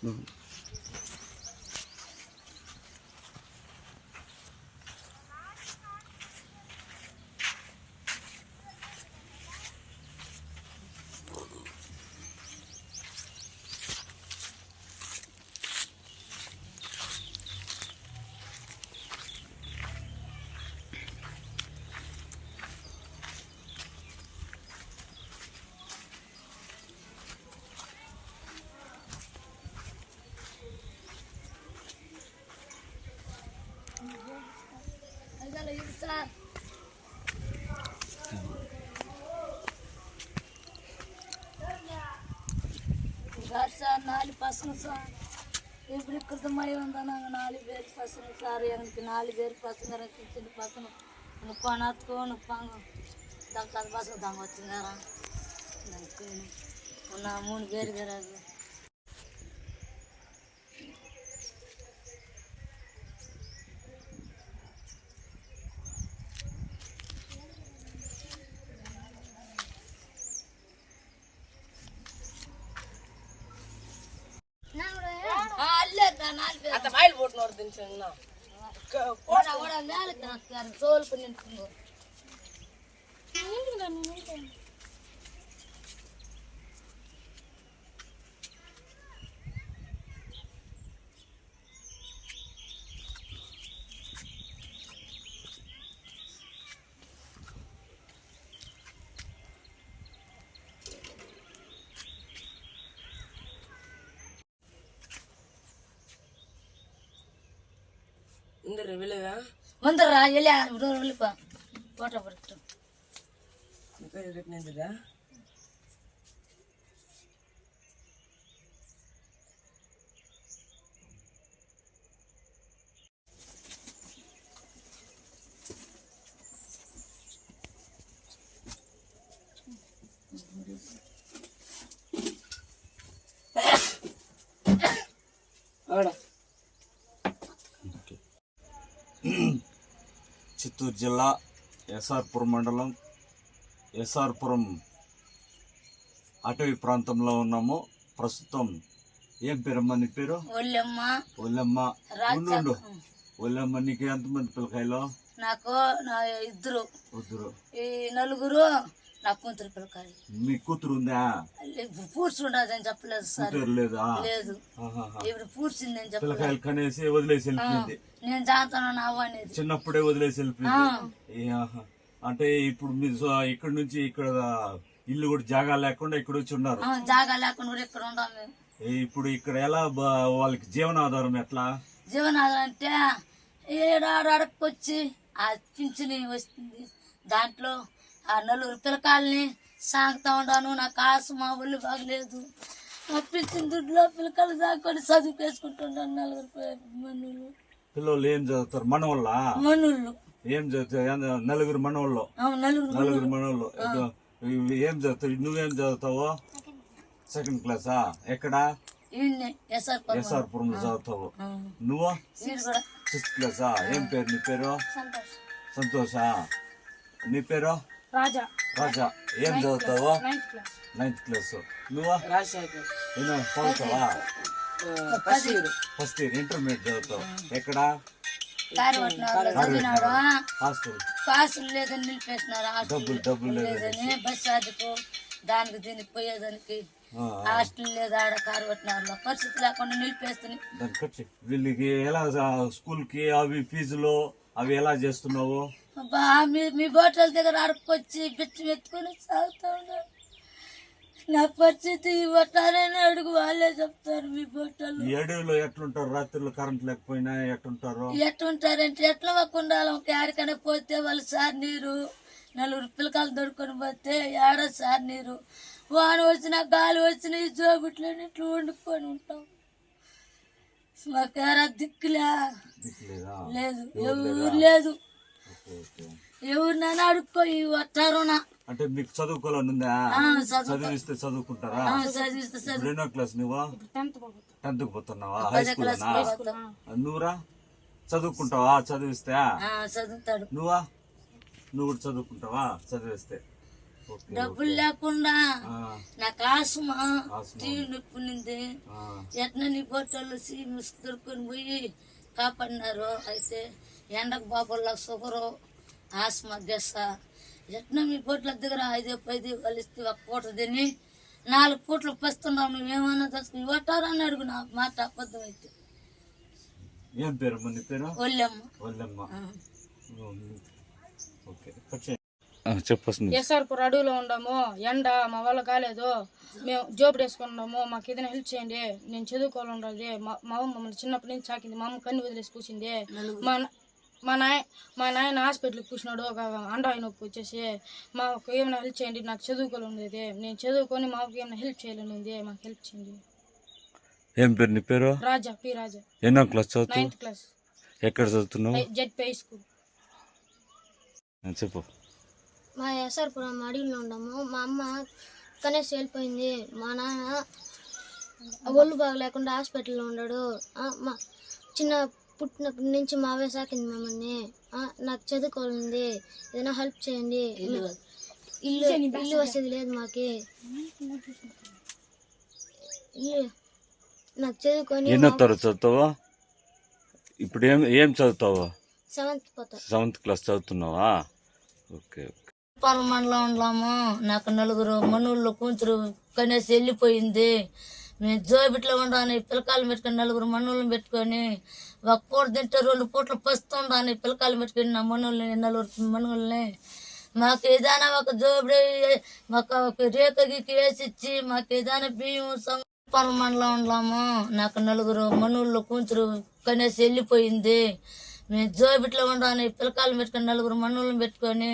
Sir 4 பசங்க sir எப்படி கிருத்தமாயி வந்தால் நாங்கள் 4 பேர் பசங்க சார். எனக்கு 4 பேர் பசங்க சின்ன பசங்க நிற்பானாத்துக்கோ நிற்பாங்க டாக்டர் பசங்க தாங்க வச்சுங்கிறான். எனக்கு ஒன்றா 3 பேர் இருக்கிறாங்க. அந்த மயில் போட்டு வருதுன்னு சோல் பண்ணிட்டு வந்துடுறா இல்லையா விழுப்பா போட்டோ போட்டு చిత్తూరు జిల్లా ఎస్ఆర్పురం మండలం ఎస్ఆర్పురం అటవీ ప్రాంతంలో ఉన్నాము. ప్రస్తుతం ఏం పేరమ్మా నీ పేరు? ఒల్లెమ్మ. ఉండు ఒల్లెమ్మ, నీకు ఎంతమంది పిల్లకాయలు? నాకు ఇద్దరు ఈ నలుగురు నా కూతురు పిల్లకాయలు. మీ కూతురు ఉందా? పూడ్చి ఉండదని చెప్పలేదు సార్. లేదా? లేదు, ఇప్పుడు పూడ్చిందని చెప్పలేదు. పిల్లకాయలు కనేసి వదిలేసి వెళ్ళిపోయింది. నేను జాగ్రత్త అనేది చిన్నప్పుడే వదిలేసి వెళ్ళిపోయింది. అంటే ఇప్పుడు మీరు ఇక్కడ నుంచి ఇక్కడ ఇల్లు కూడా జాగా లేకుండా ఇక్కడ వచ్చి ఉన్నారు. జాగా లేకుండా ఇక్కడ ఉన్నాము. ఇప్పుడు ఇక్కడ ఎలా వాళ్ళకి జీవనాధారం ఎట్లా? జీవనాధారం అంటే ఏడాడకొచ్చి ఆ పింఛని వస్తుంది, దాంట్లో ఆ 4 పిల్లకాయలని సాగుతా ఉన్నాను. నాకు ఆశ మా ఒళ్ళు బాగలేదు. ఆ పింఛన్ దుడ్లో పిల్లకాయలు సాగుకొని చదువుకేసుకుంటున్నాను. 4 మనులు పిల్లలు ఏం చదువుతారు? మనవాళ్ళ ఏం చదువుతారు? 4 మనవాళ్ళు. 4 మనవాళ్ళు ఏం చదువుతావు? నువ్వేం చదువుతావు? 2nd క్లాసా? ఎక్కడ? ఎస్ఆర్పురం చదువుతావు. నువ్వు 6th క్లాసా? ఏం పేరు నీ పేరు? సంతోషా. నీ పేరు? రాజా. ఏం చదువుతావు? 9th class. నువ్వు చదువుతావా? ఫస్ట్ ఇయర్ ఇంటర్మీడియట్ చదువుతావు. ఎక్కడ? హాస్టల్ లేదని నిలిపేసినారు. డబ్బులు లేదని బస్ ఛార్జ్కు దానికి దీనికి పోయేదానికి హాస్టల్ లేదా ఆడ కారు పట్టినారు. పరిస్థితి లేకుండా నిలిపేస్తుంది. వీళ్ళకి ఎలా స్కూల్ కి అవి ఫీజులు అవి ఎలా చేస్తున్నావు? మీ బోటల దగ్గర అడుక్కొచ్చి బిచ్చం ఎత్తుకొని సాగుతా ఉన్నారు. నా పరిస్థితి ఇవ్వటారని అడుగు వాళ్ళే చెప్తారు. మీ బోటలు ఈ అడవిలో ఎట్లుంటారు? రాత్రులు కరెంట్ లేకపోయినా ఎట్లుంటారు? ఎట్లుంటారంటే ఎట్లా మాకుండాలి. ఏడికనే పోతే వాళ్ళు సార్ నీరు 4 పిల్లకాయలు దొరుకుని పోతే ఏడో సార్ నీరు. వాన వచ్చినా గాలి వచ్చినా ఈ జోబుట్లని ఇట్లా వండుకొని ఉంటాం. మాకేరా దిక్కులే లేదు, ఎవరు లేదు. ఎవరినైనా అడుక్కో వస్తారునా. అంటే మీకు చదువుకోవాలని ఉందా? చదివిస్తే చదువుకుంటారా? ఎన్నో క్లాస్ నువ్వు? 10th పోతున్నావా? High school? నువ్వురా చదువుకుంటావా? చదివిస్తే చదువుతాడు. నువ్వు కూడా చదువుకుంటావా? చదివిస్తే డబ్బులు లేకుండా ఆ, నాకు ఆస్మా ఆస్మా. టీవీ నొప్పి ఉంది. ఆ, ఎట్లా నీ బొట్టలు సీమిస్ దొరుకుని పోయి కాపాడినారు. అయితే ఎండకు బాబుల్లో షుగరు ఆస్మా గెస్స ఎట్లా మీ బొట్ల దగ్గర 5 కలిస్తే ఒక పూట తిని 4 పూటలు పస్తున్నావు. నువ్వేమన్నా తెలుసు ఇవ్వటారని అడుగు. నా మాట అబద్ధం అయితే. ఏం పేరమ్మా నీ పేరు? ఒళ్ళమ్మ. వల్లమ్మ. ఓకే చెప్పొస్తుంది. ఎస్ఆర్పూర్ అడవిలో ఉండము. ఎండ మా వల్ల కాలేదు. మేము జాబ్ వేసుకున్నాము. మాకు ఏదైనా హెల్ప్ చేయండి. నేను చదువుకోవాలన్నది. మా అమ్మ మమ్మల్ని చిన్నప్పటి నుంచి సాకింది. మా అమ్మ కన్ను వదిలేసి కూర్చుంది. మా నాయన హాస్పిటల్కి కూర్చున్నాడు. ఒక అండాయి నొప్పి వచ్చేసి మాకు ఏమైనా హెల్ప్ చేయండి. నాకు చదువుకోవాలన్నది. నేను చదువుకొని మాకు ఏమైనా హెల్ప్ చేయాలని ఉంది. మాకు హెల్ప్ చేయండి. ఏం పేరు నీ పేరు? రాజా పి రాజా. ఎన్నో క్లాస్ చదువుతావు? 9th class. ఎక్కడ చదువుతున్నావు? ZP high school. చెప్పు. మా ఎస్ఆర్పురం అడవిలో ఉండము. మా అమ్మ కనేసి వెళ్ళిపోయింది. మా నాన్న ఒళ్ళు బాగా లేకుండా హాస్పిటల్లో ఉన్నాడు. మా చిన్న పుట్టినప్పటి నుంచి మా అవే సాకింది మమ్మల్ని. నాకు చదువుకోవాలంది. ఏదైనా హెల్ప్ చేయండి. ఇల్లు వసతి లేదు మాకి. ఇల్లు నాకు చదువుకొని ఎన్నో తరగతి చదువుతావా? ఇప్పుడు ఏం చదువుతావా? 7th పోతా. 7th క్లాస్ చదువుతున్నావా? ఓకే. మండలం ఉండలాము. నాకు 4 మనూళ్ళు కూతురు కనేసి వెళ్ళిపోయింది. మేము జోబిట్లో ఉండాలని పిల్లకాయలు పెట్టుకొని 4 మనూళ్ళని పెట్టుకొని ఒక పూట తింటే 2 పూటలు పస్తుండాలని పిల్లకాయలు పెట్టుకొని నా మనూళ్ళని 4 మనూళ్ళని మాకు ఏదైనా ఒక జోబి మాకు ఒక రేఖ గీకి వేసి ఇచ్చి మాకు ఏదైనా బియ్యం మండలం ఉండలాము. నాకు 4 మనూళ్ళు కూతురు కనేసి వెళ్ళిపోయింది. మేము జోబిట్లో ఉండాలని పిల్లకాయలు పెట్టుకొని 4 మనూళ్ళని పెట్టుకొని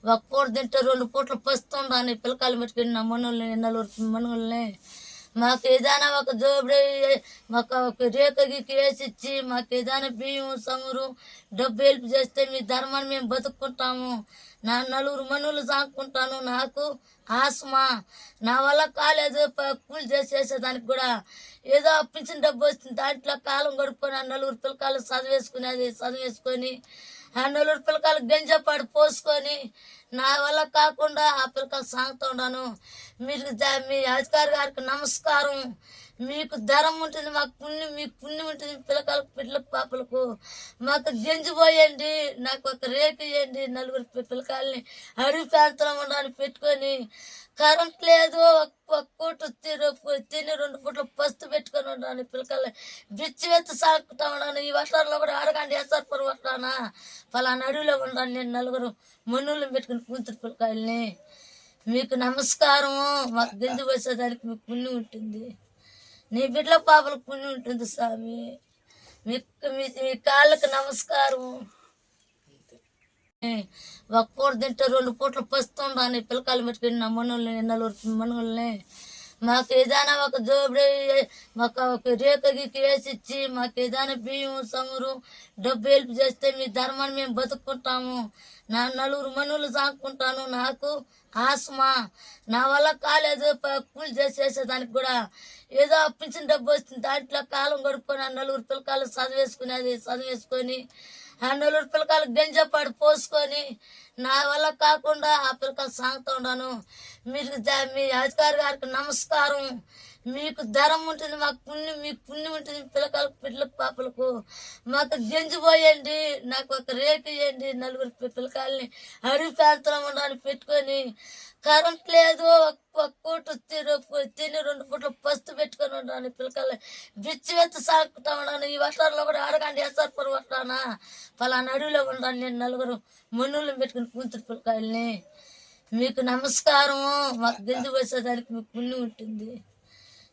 ఒక పూట తింటే 2 పూటలు పస్తుండాలని పిల్లకాయలు పెట్టుకొని నా మనూళ్ళని 4 మనూళ్ళని మాకు ఏదైనా ఒక జోబి మాకు ఒక రేఖ గీకి వేసి ఇచ్చి మాకు ఏదైనా బియ్యం సంగురు డబ్బు హెల్ప్ చేస్తే మీ ధర్మాన్ని మేము బతుక్కుంటాము. నా 4 మనూళ్ళు సాగుకుంటాను. నాకు ఆస్మా నా వల్ల కాలేదు. కూలి చేసేదానికి కూడా ఏదో పింఛన్ డబ్బు వస్తుంది. దాంట్లో కాలం గడుపుకొని 4 పిల్లకాయలు చదివేసుకొని 4 పిల్లకాయలు గంజపాడు పోసుకొని నా వల్ల కాకుండా ఆ పిల్లకాయలు సాగుతూ ఉన్నాను. మీరు మీ అధికారి గారికి నమస్కారం. మీకు ధరం ఉంటుంది, మాకు పుణ్యం, మీకు పుణ్యం ఉంటుంది. పిల్లకాయలకు పిల్లలకు పాపలకు మాకు గెంజిపోయండి. నాకు ఒక రేఖ ఇవ్వండి. 4 పిల్లకాయలని అడవి ప్రాంతంలో ఉండడానికి పెట్టుకొని కరెంట్ లేదు. ఒక పూట తిని 2 పూటలు పస్తు పెట్టుకొని ఉండడానికి పిల్లకాయలు బిచ్చి వెత్తి సాగుతూ ఉన్నాను. ఈ వర్షాల్లో కూడా అడగండి. ఎస్ఆర్పురం వస్తానా పలానా అడవిలో ఉన్నాను. నేను 4 మనువులను పెట్టుకుని కూతురు పిల్లకాయల్ని. మీకు నమస్కారం. మాకు గెంజి పోసేదానికి మీకు పుణ్యం ఉంటుంది. నీ బిడ్డల పాపలకు పుణ్యం ఉంటుంది స్వామి. మీ కాళ్ళకు నమస్కారం. ఒక పూట తింటే 2 పూటలు పస్తుండాలని పిల్లకాయలు పెట్టుకుని నా మనవుల్ని 4 మనవుల్ని మాకు ఏదైనా ఒక జోబి మాకు ఒక రేఖ గీకి వేసి ఇచ్చి మాకు ఏదైనా బియ్యం సంగురు డబ్బు హెల్ప్ చేస్తే మీ ధర్మాన్ని మేము బతుక్కుంటాము. నా 4 మనవులు సాగుకుంటాను. నాకు ఆస్మా నా వల్ల కాలేదు. కూలి చేసేదానికి కూడా ఏదో పింఛన్ డబ్బు వస్తుంది. దాంట్లో కాలం గడుపుకొని 4 పిల్లకాయలు చదివేసుకొని 4 పిల్లకాయలు గంజపాడు పోసుకొని నా వల్ల కాకుండా ఆ పిల్లకాయలు సాగుతూ ఉన్నాను. మీరు మీ అధికారి గారికి నమస్కారం. మీకు ధరం ఉంటుంది, మాకు పుణ్యం, మీకు పుణ్యం ఉంటుంది. పిల్లకాయలకు పిల్లలకు పాపలకు మాకు గెంజిపోయండి. నాకు ఒక రేఖ ఇవ్వండి. 4 పిల్లకాయలని అడవి ప్రాంతంలో ఉండడానికి పెట్టుకొని కరెంట్ లేదు. ఒక పూట తిని 2 పూటలు పస్తు పెట్టుకొని ఉండడానికి పిల్లకాయలు బిచ్చి వెత్తి సాగుతూ ఉన్నాను. ఈ వర్షాల్లో కూడా అడగండి. ఎస్ఆర్పురం వస్తానా పలానా అడవిలో ఉన్నాను. నేను 4 మనువులను పెట్టుకుని కూతురు పిల్లకాయల్ని. మీకు నమస్కారం. మాకు గెంజి పోసేదానికి మీకు పుణ్యం ఉంటుంది.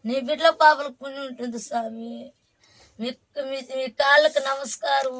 నీ బిడ్డల పాపలకు పుణ్యం ఉంటుంది స్వామి. మీ కాళ్ళకు నమస్కారం.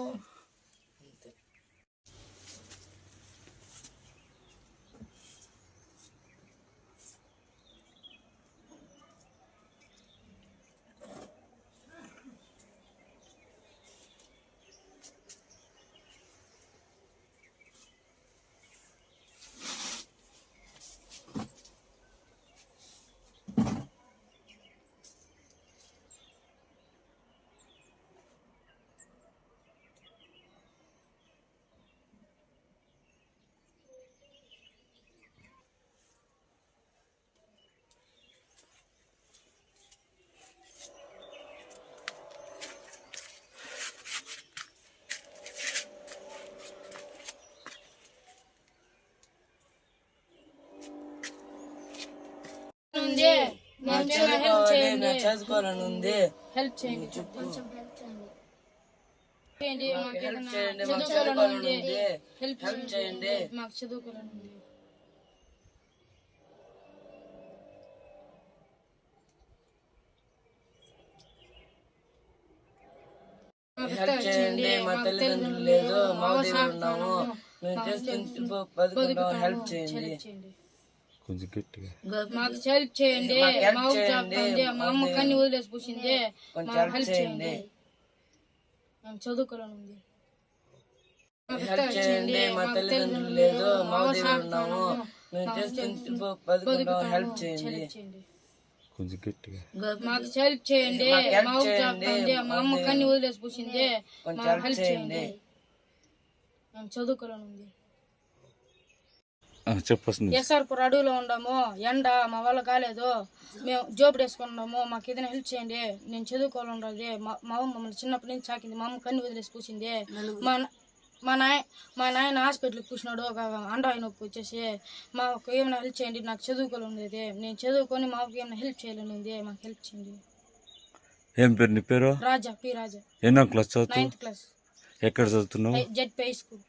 హెల్ప్ చేయండి, చదువుకోవాలని ఉంది, హెల్ప్ చేయండి, కొంచెం హెల్ప్ చేయండి. మాకు చదువుకోవాలని ఉంది, హెల్ప్ చేయండి, మాకు చదువుకోవాలని ఉంది. హెల్ప్ చేయండి, మా తల్లిదండ్రులు లేదు, మా దగ్గర ఉన్నాము, మేము చేసుకుంటూ బతుకుంటాం, హెల్ప్ చేయండి, కొంచెం గట్టిగా మాకు హెల్ప్ చేయండి, మా ఊరు చెప్తుంది, మా అమ్మ కన్ని వదిలేసి పూసింది, మాకు హెల్ప్ చేయండి, మేము చదువుకోవాలని ఉంది. హెల్ప్ చేయండి, మా తల్లిదండ్రులు లేదు, మా దగ్గర ఉన్నాము, మేము చేసుకుంటూ బతుకుంటాం, హెల్ప్ చేయండి, కొంచెం గట్టిగా మాకు హెల్ప్ చేయండి, మా ఊరు చెప్తుంది, మా అమ్మ కన్ని వదిలేసి పూసింది, మాకు హెల్ప్ చేయండి, మేము చదువుకోవాలని ఉంది. చెప్పండి. ఎస్ఆర్పూర్ అడవిలో ఉన్నాము, ఎండ మా వల్ల కాలేదు, మేము జోబుడు వేసుకున్నాము, మాకు ఏదైనా హెల్ప్ చేయండి, నేను చదువుకోవాలన్నది, మా అమ్మ మమ్మల్ని చిన్నప్పటి నుంచి సాకింది, మా అమ్మ కన్ను వదిలేసి పూసింది, మా నాయన హాస్పిటల్కి పూసినాడు, ఒక అండ్రాయి నొప్పి వచ్చేసి, మాకు ఏమైనా హెల్ప్ చేయండి, నాకు చదువుకోవాలని ఉంది, నేను చదువుకొని మాకు ఏమైనా హెల్ప్ చేయాలని ఉంది, మాకు హెల్ప్ చేయండి. ఏం పేరు నీ పేరు? రాజా, పి రాజా. ఎన్నో క్లాస్ చదువుతావు? 9th class. ఎక్కడ చదువుతున్నావు? ZP high school.